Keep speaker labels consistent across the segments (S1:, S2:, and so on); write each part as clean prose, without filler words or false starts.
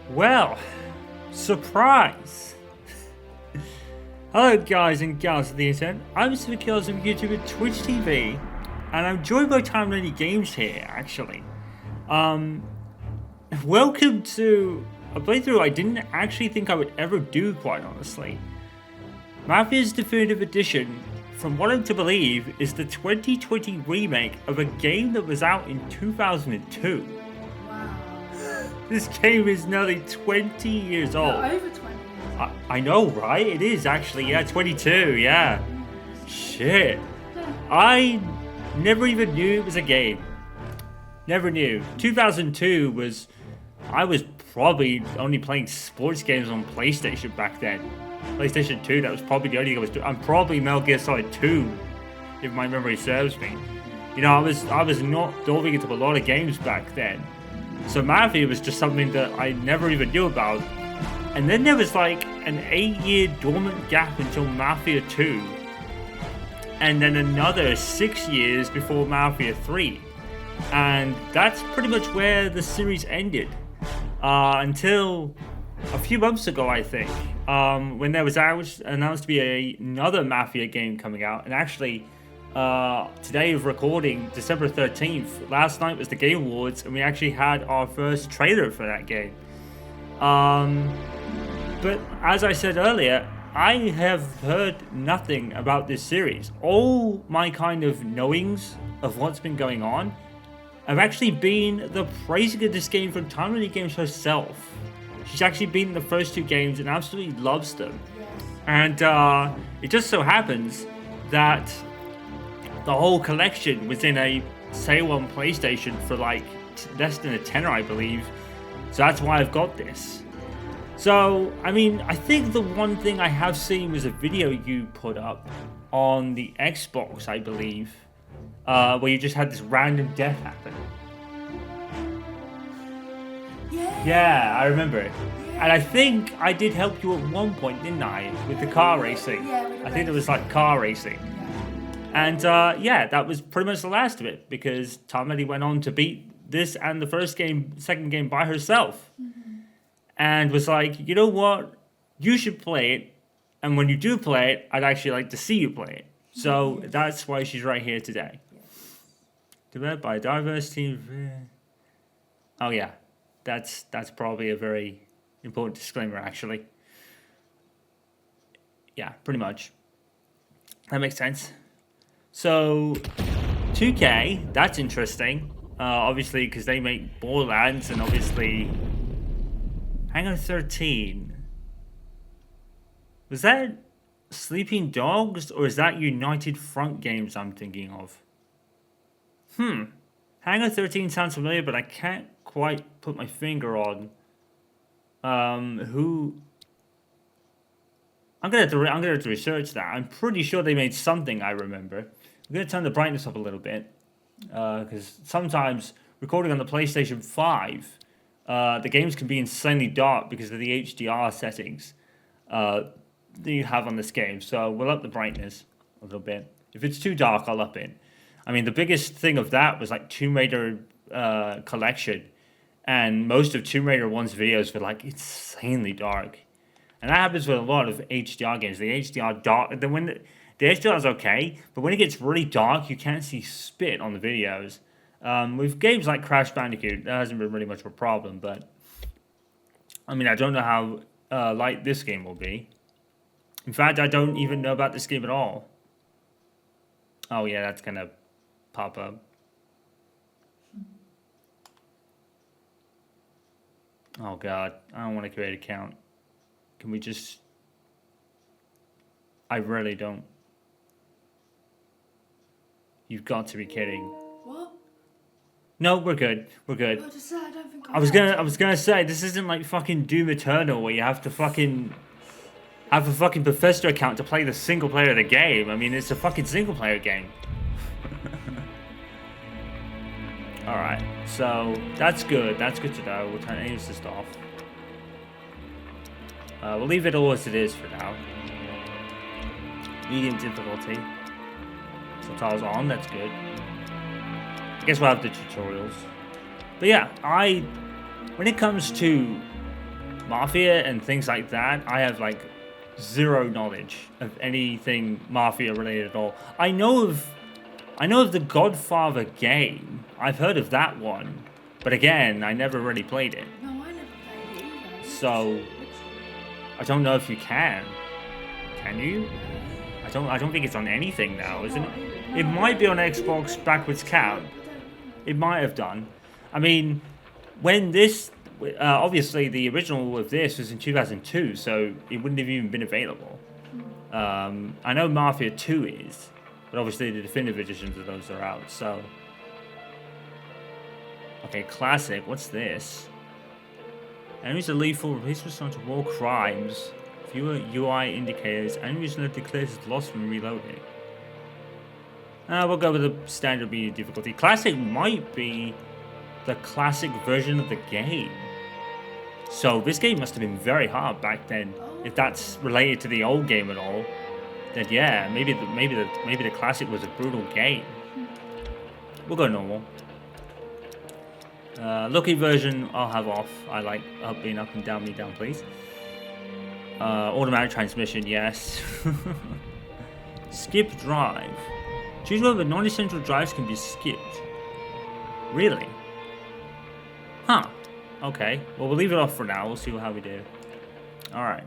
S1: Well, surprise! Hello guys and gals of the internet, I'm Super Kills from YouTube and Twitch TV, and I'm joined by Timeladygames here, actually. Welcome to a playthrough I didn't actually think I would ever do, quite honestly. Mafia's Definitive Edition, from what I'm to believe, is the 2020 remake of a game that was out in 2002. This game is nearly 20 years old.
S2: No, over 20 years.
S1: I know, right? It is actually, yeah, 22, yeah. Shit. I never even knew it was a game. Never knew. 2002 was... I was probably only playing sports games on PlayStation back then. PlayStation 2, that was probably the only game I was doing. I'm probably Metal Gear Solid 2, if my memory serves me. You know, I was not delving into a lot of games back then. So Mafia was just something that I never even knew about. And then there was like an 8-year dormant gap until Mafia 2. And then another 6 years before Mafia 3. And that's pretty much where the series ended. Until a few months ago, I think. When there was announced to be another Mafia game coming out. And actually... today of recording, December 13th, last night was the Game Awards, and we actually had our first trailer for that game. But as I said earlier, I have heard nothing about this series. All my kind of knowings of what's been going on have actually been the praising of this game from Timeladygames herself. She's actually been in the first two games and absolutely loves them. And it just so happens that the whole collection was in a sale on PlayStation for like less than a tenner, I believe. So that's why I've got this. So, I mean, I think the one thing I have seen was a video you put up on the Xbox, I believe, where you just had this random death happen. Yeah, I remember it. And I think I did help you at one point, didn't I? With the car racing. I think it was like car racing. And yeah, that was pretty much the last of it, because Timely went on to beat this and the second game by herself. And was like, you know what? You should play it. And when you do play it, I'd actually like to see you play it. So that's why she's right here today. Developed by a diverse team. Oh yeah, that's probably a very important disclaimer, actually. Yeah, pretty much. That makes sense. So, 2K, that's interesting. Obviously, because they make Borderlands, and obviously, Hangar 13. Was that Sleeping Dogs, or is that United Front Games I'm thinking of? Hangar 13 sounds familiar, but I can't quite put my finger on who. I'm gonna have to research that. I'm pretty sure they made something I remember. I'm going to turn the brightness up a little bit, because sometimes recording on the PlayStation 5, the games can be insanely dark because of the HDR settings that you have on this game. So we'll up the brightness a little bit. If it's too dark, I'll up it. I mean, the biggest thing of that was like Tomb Raider collection, and most of Tomb Raider 1's videos were like insanely dark. And that happens with a lot of HDR games. The HDR dark, the HDR is okay, but when it gets really dark, you can't see spit on the videos. With games like Crash Bandicoot, that hasn't been really much of a problem, but I mean, I don't know how light this game will be. In fact, I don't even know about this game at all. Oh yeah, that's gonna pop up. Oh god, I don't want to create an account. Can we just... I really don't. You've got to be kidding.
S2: What?
S1: No, we're good. We're good.
S2: I just said I don't think
S1: I was gonna say, this isn't like fucking Doom Eternal where you have to fucking have a fucking Bethesda account to play the single player of the game. I mean, it's a fucking single player game. Alright, so that's good. That's good to know. We'll turn aim assist off. We'll leave it all as it is for now. Medium difficulty. Subtitles on, that's good. I guess we'll have the tutorials. But yeah, when it comes to Mafia and things like that, I have like zero knowledge of anything Mafia related at all. I know of the Godfather game. I've heard of that one, but again, I never really played it.
S2: No, I never played it either.
S1: So I don't know if you can. Can you? I don't think it's on anything now, isn't it? It might be on Xbox backwards count. It might have done. I mean, when this obviously the original of this was in 2002, so it wouldn't have even been available. I know Mafia 2 is, but obviously the definitive editions of those are out. So, okay, classic. What's this? Enemies are lethal. Replace response to war crimes. Fewer UI indicators. Enemies not declares lost when reloading. We'll go with the standard medium difficulty. Classic might be the classic version of the game. So this game must have been very hard back then. If that's related to the old game at all, then yeah, maybe the classic was a brutal game. We'll go normal. Lucky version I'll have off. I like up being up and down, me down, please. Automatic transmission, yes. Skip drive. Choose whether non-essential drives can be skipped. Really? Huh. Okay. Well, we'll leave it off for now. We'll see how we do. Alright.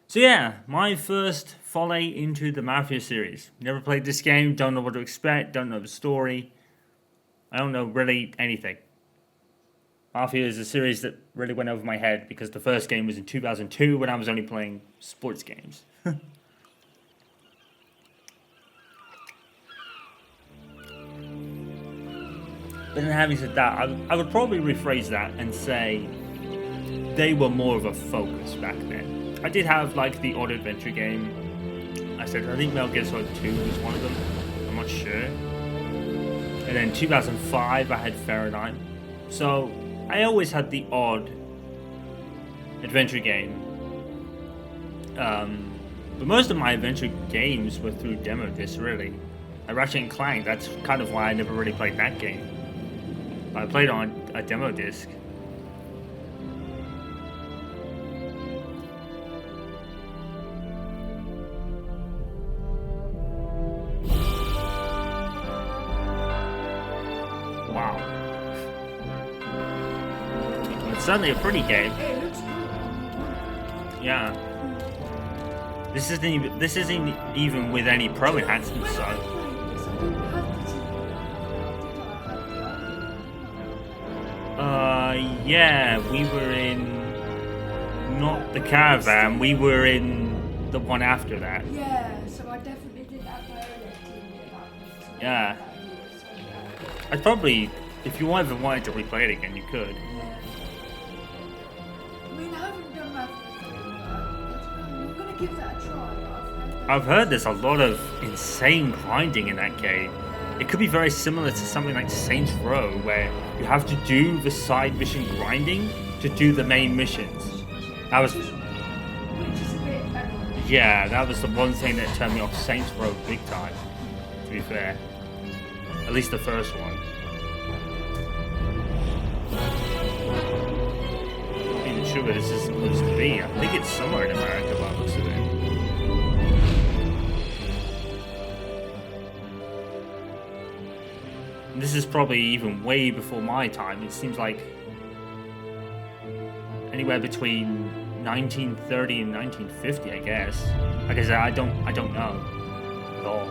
S1: So yeah, my first foray into the Mafia series. Never played this game, don't know what to expect, don't know the story. I don't know really anything. Mafia is a series that really went over my head because the first game was in 2002 when I was only playing sports games. But then having said that, I would probably rephrase that and say they were more of a focus back then. I did have like the odd adventure game. I think Metal Gear Solid 2 was one of them. I'm not sure. And then 2005 I had Fahrenheit. So I always had the odd adventure game. But most of my adventure games were through demo discs, really. Like Ratchet & Clank, that's kind of why I never really played that game. I played on a demo disc. Wow. It's certainly a pretty game.
S2: It looks good.
S1: Yeah. This isn't even with any pro enhancements, so. Yeah, we were in not the caravan, we were in the one after that.
S2: Yeah, so I definitely did have my own FTV.
S1: Yeah. I'd probably, if you ever wanted to replay it again, you could.
S2: Yeah. I mean, I haven't done that before. I'm gonna give that a try.
S1: I've heard there's a lot of insane grinding in that game. It could be very similar to something like Saints Row, where you have to do the side mission grinding to do the main missions. That was,
S2: Which is a bit better.
S1: yeah, that was the one thing that turned me off Saints Row big time, to be fair. At least the first one. I'm not even sure where this is supposed to be. I think it's somewhere in America by the looks of it. And this is probably even way before my time. It seems like anywhere between 1930 and 1950, I guess. Like I said, I don't know at all.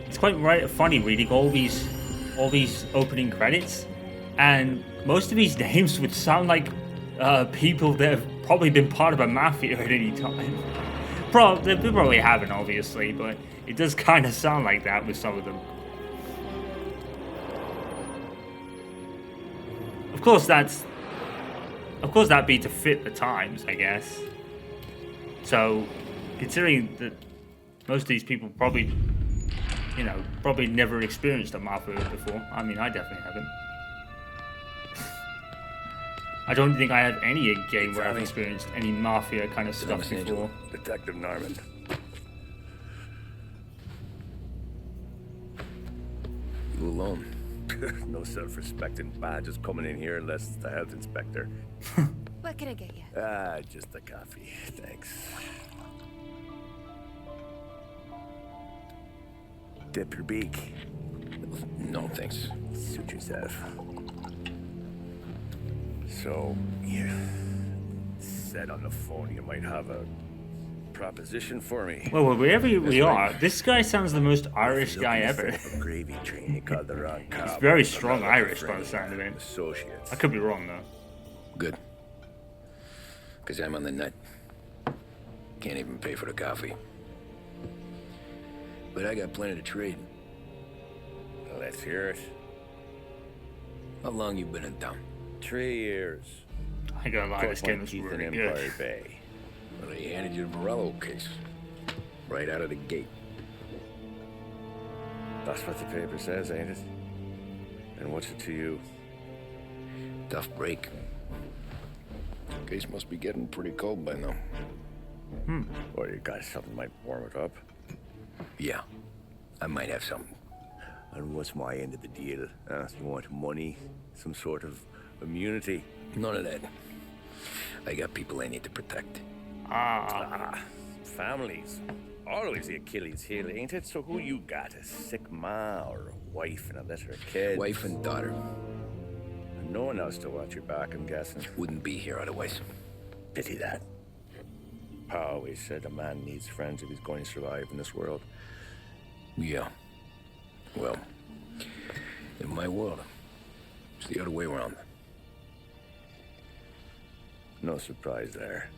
S1: It's quite funny reading all these opening credits, and most of these names would sound like people that have probably been part of a mafia at any time. They probably haven't, obviously, but it does kind of sound like that with some of them. Of course, that'd be to fit the times, I guess. So, considering that most of these people probably never experienced a mafia before. I mean, I definitely haven't. I don't think I have any game where I've experienced any Mafia kind of stuff
S3: Los Angeles.
S1: before.
S3: Detective Norman. You alone? No self-respecting badges coming in here unless it's the health inspector.
S4: What can I get you?
S3: Just a coffee. Thanks. Dip your beak. No, thanks. Suit yourself. So, you said on the phone you might have a proposition for me.
S1: Well, wherever we are, this guy sounds the most Irish guy
S3: Looking to
S1: ever.
S3: set up a gravy train. You called the wrong cop.
S1: He's very
S3: I'm
S1: strong
S3: not looking
S1: Irish
S3: for
S1: by the
S3: any
S1: sound of it.
S3: Associates.
S1: I could be wrong though.
S3: Good. Because I'm on the nut. Can't even pay for the coffee. But I got plenty to trade. Let's hear it. How long you been in town? 3 years.
S1: I ain't gonna lie, this game is really good.
S3: Empire Bay. Well, they handed you the Morello case. Right out of the gate. That's what the paper says, ain't it? And what's it to you? Tough break. Case must be getting pretty cold by now. Or you got something might warm it up? Yeah, I might have something. And what's my end of the deal? You want money? Some sort of immunity? None of that. I got people I need to protect. Families. Always the Achilles heel, ain't it? So who you got? A sick ma or a wife and a litter of kids? Wife and daughter. And no one else to watch your back, I'm guessing. Wouldn't be here otherwise. Pity that. Pa always said a man needs friends if he's going to survive in this world. Yeah. Well, in my world, it's the other way around. No surprise there.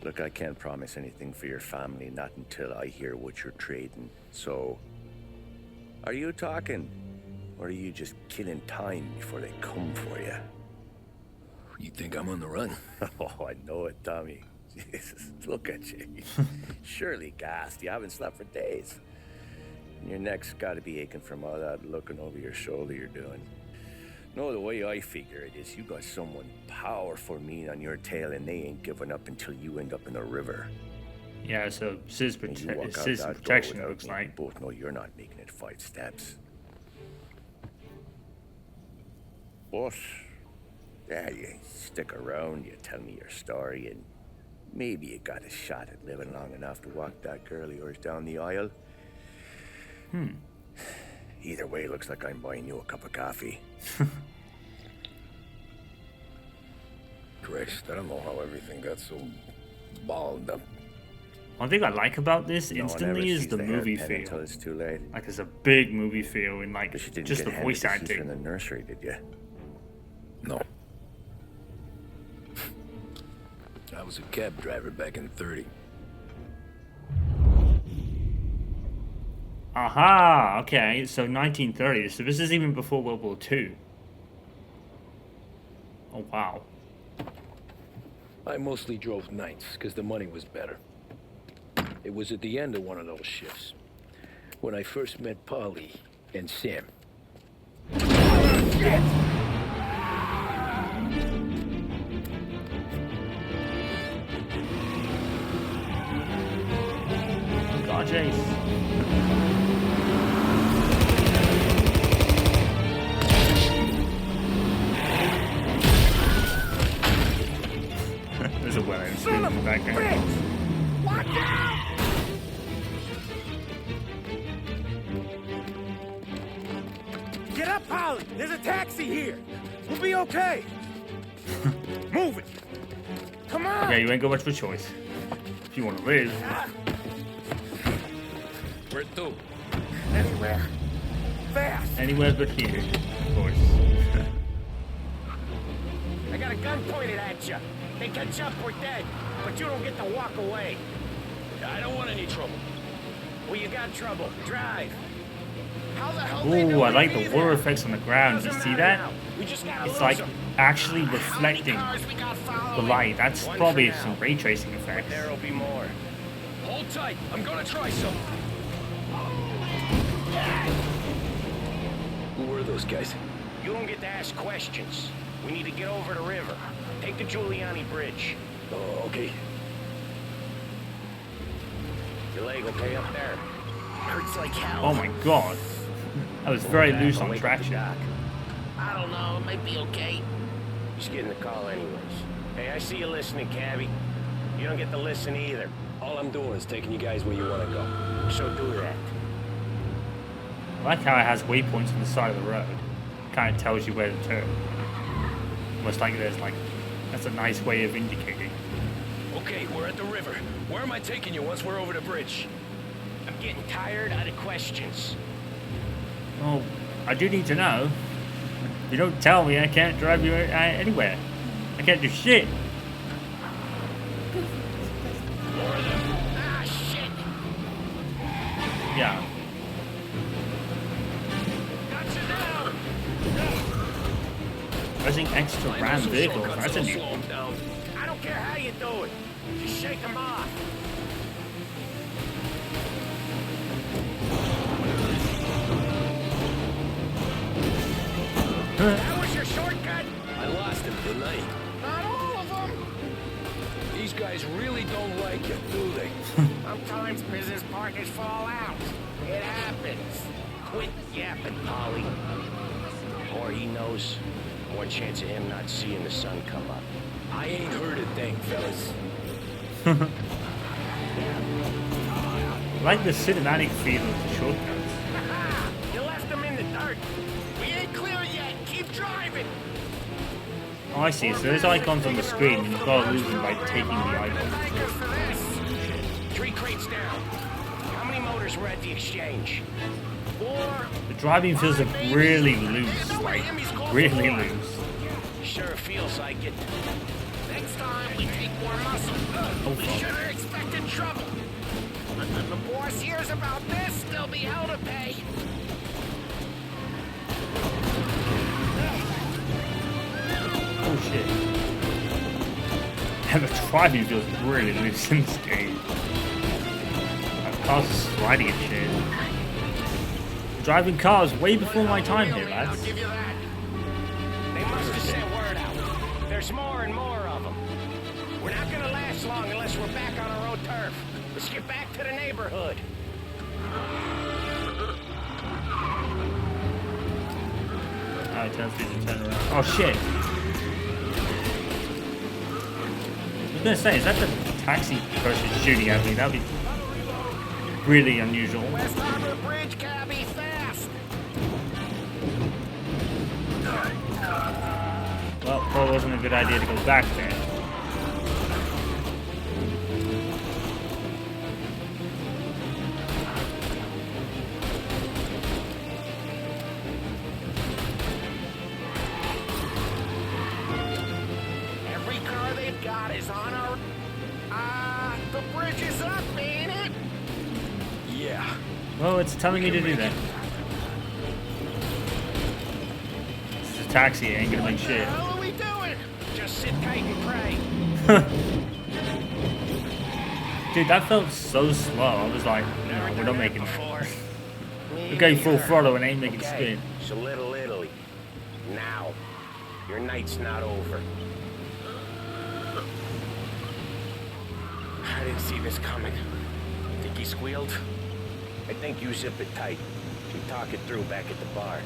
S3: Look, I can't promise anything for your family, not until I hear what you're trading. So, are you talking? Or are you just killing time before they come for you? You think I'm on the run? Oh, I know it, Tommy. Jesus, look at you. Surely gassed. You haven't slept for days. And your neck's got to be aching from all that looking over your shoulder you're doing. No, the way I figure it is you got someone powerful mean on your tail and they ain't giving up until you end up in the river.
S1: Yeah, so Sis
S3: And you walk out that door
S1: protection
S3: without
S1: looks
S3: me,
S1: like.
S3: we both know you're not making it 5 steps. But, yeah, you stick around, you tell me your story, and maybe you got a shot at living long enough to walk that girl of yours down the aisle. Either way, looks like I'm buying you a cup of coffee. Christ, I don't know how everything got so balled up.
S1: One thing I like about this
S3: No one
S1: instantly
S3: ever
S1: is
S3: sees
S1: the movie
S3: hairpin until
S1: feel.
S3: it's too late.
S1: Like it's a big movie feel and like
S3: But you didn't
S1: just
S3: get
S1: the
S3: handed
S1: voice
S3: the keys from
S1: acting.
S3: the nursery, did you? No. I was a cab driver back in '30.
S1: Aha, okay, so 1930. So this is even before World War II. Oh wow.
S5: I mostly drove nights because the money was better. It was at the end of one of those shifts when I first met Polly and Sam.
S1: God, Jace. There's a well-aimed scream in the background.
S2: Watch out!
S6: Get up, Polly! There's a taxi here! We'll be okay! Move it! Come on!
S1: Yeah, you ain't got much of a choice. If you want to live.
S3: Where to?
S6: Anywhere. Fast!
S1: Anywhere but here, of course.
S6: I got a gun pointed at you. They catch up, we're dead. But you don't get to walk away.
S5: I don't want any trouble.
S6: Well, you got trouble. Drive. How the hell they know
S1: Ooh, I
S6: we'd
S1: like
S6: be
S1: the
S6: there?
S1: water effects on the ground. You
S6: Doesn't
S1: see
S6: matter
S1: that?
S6: now. We just gotta
S1: It's
S6: lose
S1: like
S6: 'em.
S1: actually
S6: How many
S1: reflecting
S6: cars we got
S1: the
S6: following?
S1: light. That's
S6: One
S1: probably
S6: for now.
S1: some ray tracing
S6: But
S1: effects.
S6: there'll be more.
S5: Hold tight. I'm gonna try something.
S3: Who were those guys?
S7: You don't get to ask questions. We need to get over the river. Take the Giuliani Bridge.
S5: Oh, okay.
S7: Your leg okay up there? Hurts like hell.
S1: Oh my god. That was very
S7: Yeah,
S1: loose
S7: I'll
S1: on
S7: wake up
S1: traction.
S7: the doc. I don't know. It might be okay. Just getting the call anyways. Hey, I see you listening, Cabby. You don't get to listen either.
S5: All I'm doing is taking you guys where you want to go.
S7: So do that.
S1: I like how it has waypoints on the side of the road. Kind of tells you where to turn. Almost like there's like, that's a nice way of indicating.
S5: Okay, we're at the river. Where am I taking you once we're over the bridge?
S7: I'm getting tired out of questions.
S1: Oh, I do need to know. If you don't tell me, I can't drive you anywhere. I can't do shit.
S7: Ah, shit!
S1: Yeah.
S7: Gotcha now!
S1: Pressing X to ram vehicles. That's a new.
S5: Slow 'em down.
S7: I don't care how you do it. Just shake them off. That was your shortcut?
S5: I lost him, didn't I?
S7: Not all of them.
S5: These guys really don't like you, do they?
S7: Sometimes business partners fall out. It happens. Quit yapping, Polly. The more he knows, the more chance of him not seeing the sun come up.
S5: I ain't heard a thing, fellas.
S1: I like the cinematic feel of the shortcuts.
S7: You left him in the dirt. We ain't clear yet. Keep driving.
S1: Oh, I see. So there's icons on the screen, and you've got to lose them by taking the icon.
S7: Thank us for this. 3 crates down. How many motors were at the exchange? 4.
S1: The driving feels really loose, like really loose.
S7: Sure feels like it. Next time we take more muscle. We should have expected trouble. When the boss hears about this, there'll be hell to pay.
S1: Oh shit. And the driving feels really loose in this game. My car's sliding and shit. Driving cars way before my time here,
S7: I'll
S1: lads.
S7: give you that. They must have sent word out. There's more and more of them. We're not gonna last long unless we're back on our own turf. Let's get back to the neighborhood.
S1: Alright, turn around. Oh shit. I was gonna say, is that the taxi person shooting at me? That'd be really unusual.
S7: West Harbor Bridge, cabby, fast!
S1: Well, probably wasn't a good idea to go back there.
S7: Every car they've got is on our... the bridge is up, ain't it?
S5: Yeah.
S1: Well, it's telling me to do that. This is a taxi, it ain't gonna make shit.
S7: What the hell are we doing? Just sit tight and pray.
S1: Dude, that felt so slow. I was like, no, we're not making it.
S7: Before.
S1: We're going full throttle and ain't making
S7: Okay,
S1: spin.
S7: so Little Italy. Now. Your night's not over. I didn't see this coming. Think he squealed? I think you zip it tight. We talk it through back at the bar.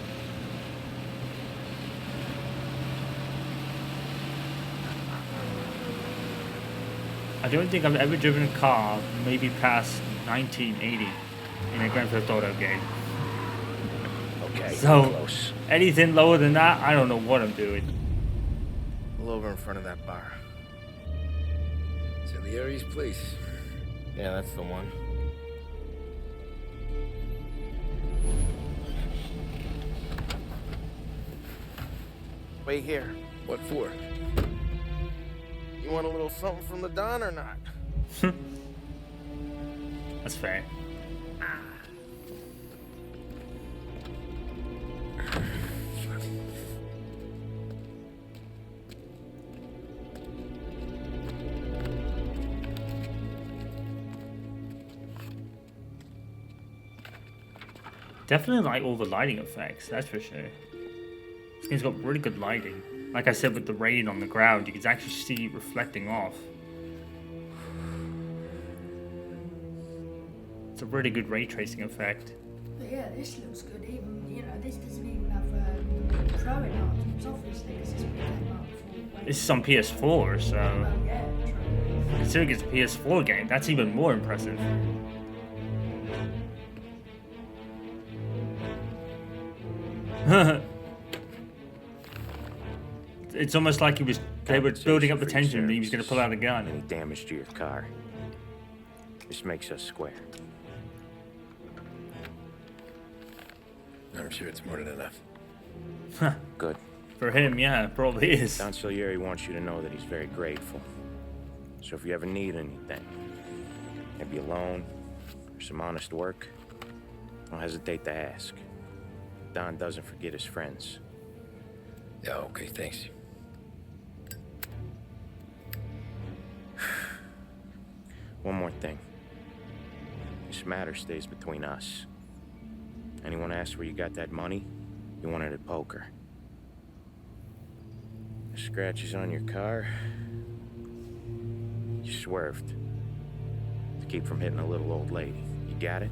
S1: I don't think I've ever driven a car maybe past 1980 in a Grand Theft Auto game.
S7: Okay,
S1: So,
S7: close.
S1: anything lower than that, I don't know what I'm doing.
S6: Pull over in front of that bar.
S5: Salieri's place.
S6: Yeah, that's the one. Wait here.
S5: What for?
S6: You want a little something from the Don or not?
S1: That's fair. Definitely like all the lighting effects, that's for sure. This game's got really good lighting. Like I said, with the rain on the ground, you can actually see it reflecting off. It's a really good ray tracing effect.
S2: But yeah, this looks good. Even, you know, this doesn't even have pro enhancements, obviously, because this came out before.
S1: This is on PS4, so
S2: Well, yeah, true.
S1: considering it's a PS4 game, that's even more impressive. It's almost like they were building up the tension that he was going to pull out a gun.
S3: Any damage to your car. This makes us square.
S5: I'm sure it's more than enough.
S3: Good.
S1: For him, yeah, probably is.
S3: Don Salieri wants you to know that he's very grateful. So if you ever need anything, maybe a loan or some honest work, don't hesitate to ask. Don doesn't forget his friends.
S5: Yeah, okay, thanks.
S3: One more thing. This matter stays between us. Anyone asks where you got that money, you won it at poker. The scratches on your car, you swerved to keep from hitting a little old lady. You got it?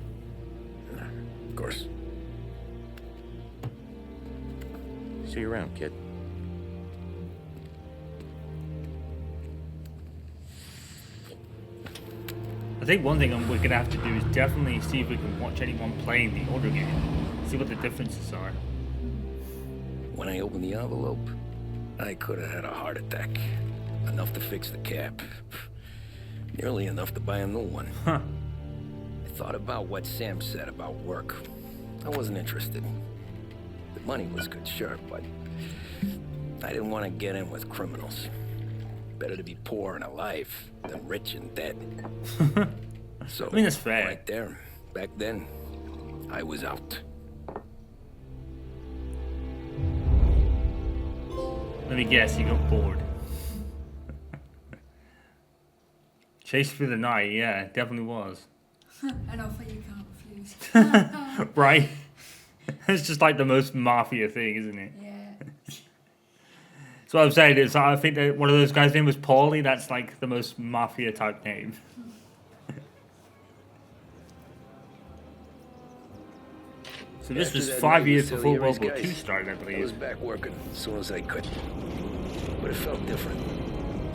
S5: Of course.
S3: See you around, kid.
S1: I think one thing we're going to have to do is definitely see if we can watch anyone playing the older game. See what the differences are.
S5: When I opened the envelope, I could have had a heart attack. Enough to fix the cap. Nearly enough to buy a new one.
S1: Huh.
S5: I thought about what Sam said about work. I wasn't interested. The money was good, sure, but I didn't want to get in with criminals. Better to be poor and alive than rich and dead. So,
S1: I mean, that's fair.
S5: right there, back then, I was out.
S1: Let me guess, you got bored. Chase through the night, yeah, it definitely was.
S2: And I thought you can't refuse.
S1: Right? It's just like the most Mafia thing, isn't it?
S2: Yeah.
S1: So what I'm saying is, I think that one of those guys' name was Paulie. That's like the most Mafia type name. So this
S5: After
S1: was
S5: that
S1: 5
S5: night
S1: years
S5: with
S1: before World
S5: Salieri's
S1: War II
S5: guys,
S1: started, I
S5: I was
S1: believe.
S5: back working as soon as I could. But it felt different.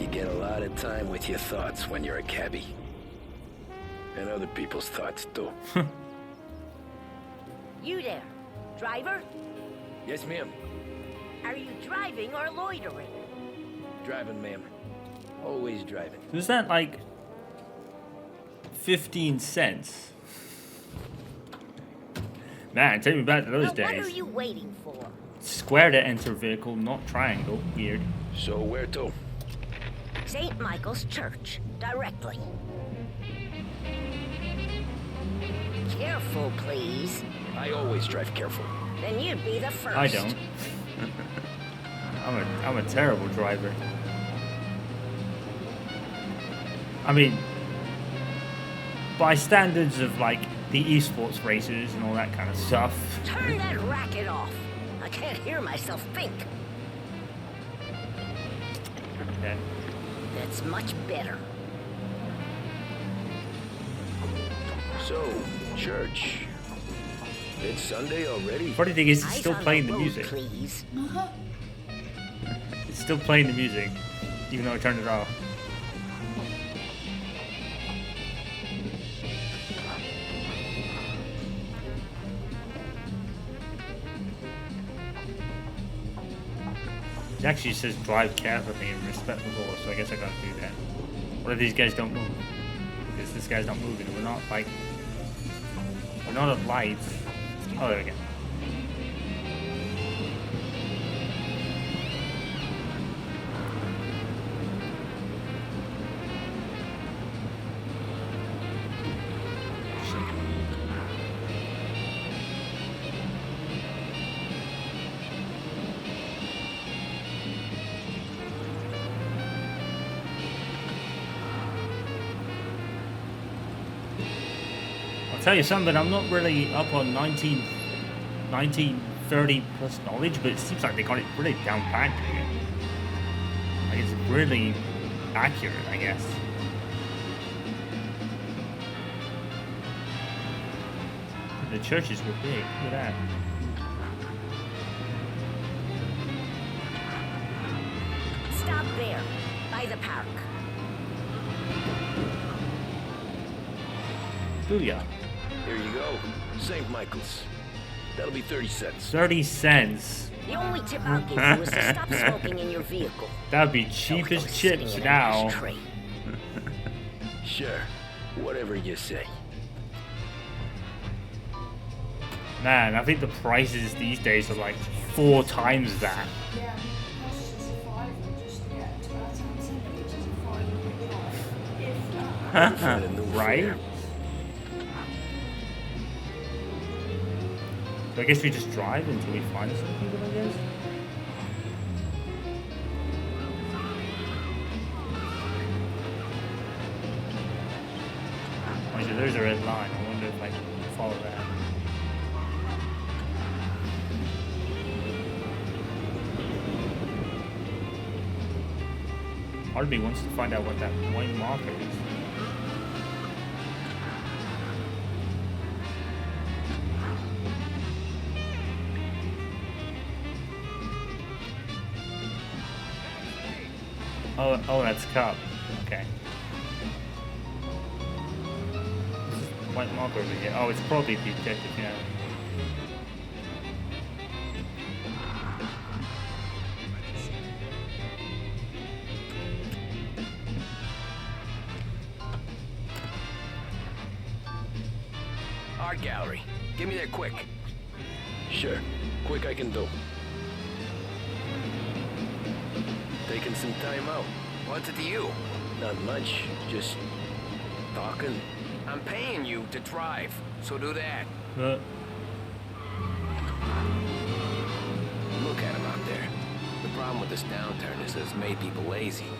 S5: You get a lot of time with your thoughts when you're a cabbie. And other people's thoughts, too.
S8: You there, driver?
S5: Yes, ma'am.
S8: Are you driving or loitering?
S5: Driving, ma'am. Always driving.
S1: Was that like 15 cents? Man, take me back to those
S8: Well, what are
S1: days.
S8: you waiting for?
S1: Square to enter vehicle, not triangle. Weird.
S5: So where to?
S8: St. Michael's Church, directly. Careful, please.
S5: I always drive careful.
S8: Then you'd be the first.
S1: I don't. I'm a terrible driver. I mean, by standards of like the esports races and all that kind of stuff.
S8: Turn that racket off. I can't hear myself think.
S1: Yeah.
S8: That's much better.
S5: So, church. It's Sunday already?
S1: Funny thing is, it's
S8: Eyes
S1: still
S8: on
S1: playing the
S8: road,
S1: music.
S8: Please.
S1: It's still playing the music, even though I turned it off. It actually says drive carefully and respect the law, so I guess I gotta do that. What if these guys don't move? Because this guy's not moving, we're not like... We're not at lights. Oh, there we go. I'll tell you something, I'm not really up on 19 30 plus knowledge, but it seems like they got it really down pat here. Like it's really accurate, I guess. The churches were big. Look at that.
S8: Stop there, by the park.
S1: Booyah.
S5: Here you go. St. Michael's. That'll be 30 cents.
S1: 30 cents.
S8: The only tip I'll give you is to stop smoking in your vehicle.
S1: That'd be cheap as chips now.
S5: Sure. Whatever you say.
S1: Man, I think the prices these days are like 4 times that.
S2: Yeah, it costs us $5 just to get to our town centre, which is a 5 minute drive. If that.
S5: Find a new
S1: Right?
S5: fare.
S1: So I guess we just drive until we find some people, I guess? Actually, there's a red line. I wonder if I can follow that. Part of me wants to find out what that white marker is. Oh, that's cup. Okay. White marker over here. Oh, it's probably the objective, yeah.
S5: Art gallery. Get me there quick. Sure. Quick I can do. Taking some time out.
S7: What's it to you?
S5: Not much. Just talking.
S7: I'm paying you to drive, so do that.
S1: But
S7: Look at him out there. The problem with this downturn is that it's made people lazy.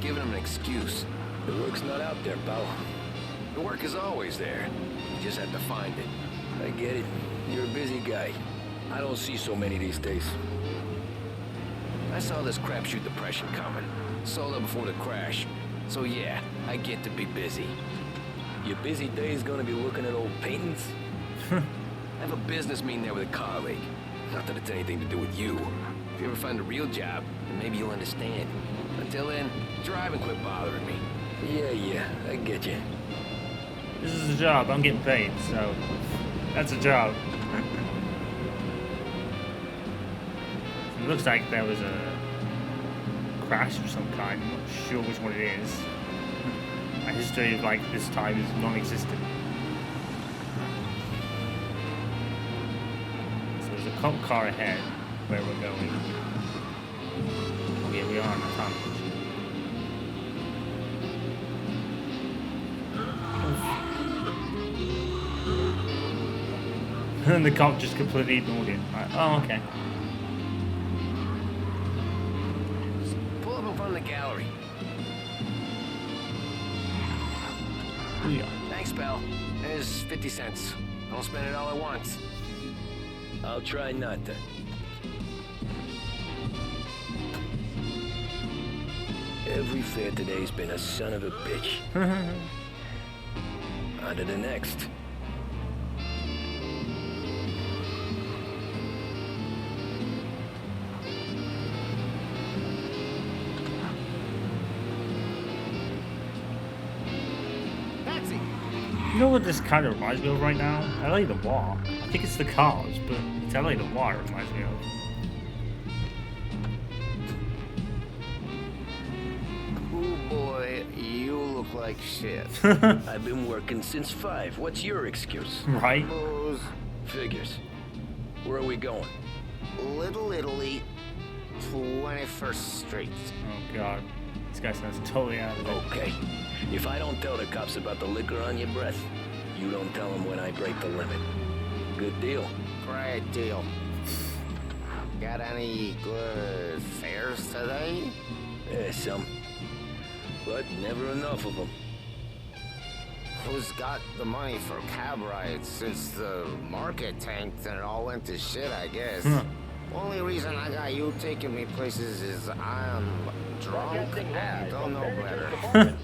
S7: Giving them an excuse.
S5: The work's not out there, pal.
S7: The work is always there. You just have to find it.
S5: I get it. You're a busy guy. I don't see so many these days.
S7: I saw this crapshoot depression coming. Sold up before the crash. So yeah, I get to be busy.
S5: Your busy day's gonna be looking at old paintings?
S7: I have a business meeting there with a colleague. Not that it's anything to do with you. If you ever find a real job, then maybe you'll understand. Until then, drive and quit bothering me.
S5: Yeah, I get you.
S1: this is a job. I'm getting paid, so that's a job. It looks like there was a crash of some kind. I'm not sure which one it is. A history of like this time is non-existent. So there's a cop car ahead where we're going. Oh yeah, we are in the tunnel. And the cop just completely ignored it. Like, oh, okay.
S7: Pull up in front of the gallery.
S1: Yeah.
S7: Thanks, pal. There's 50 cents. Don't spend it all at once.
S5: I'll try not to. Every fair today's been a son of a bitch. On to the next.
S7: Taxi!
S1: You know what this kind of reminds me of right now? LA Noire. I think it's the cars, but it's LA Noire it reminds me of.
S7: Ooh, boy, you look like shit.
S5: I've been working since 5. What's your excuse?
S1: Right?
S7: Booze.
S5: Figures. Where are we going?
S7: Little Italy, 21st Street.
S1: Oh god. This guy sounds totally out of it.
S5: Okay. If I don't tell the cops about the liquor on your breath, you don't tell them when I break the limit. Good deal.
S7: Great deal. Got any good fares today?
S5: Yeah, some. But never enough of them.
S7: who's got the money for cab rides since the market tanked and it all went to shit, I guess. Only reason I got you taking me places is I'm drunk and don't know better.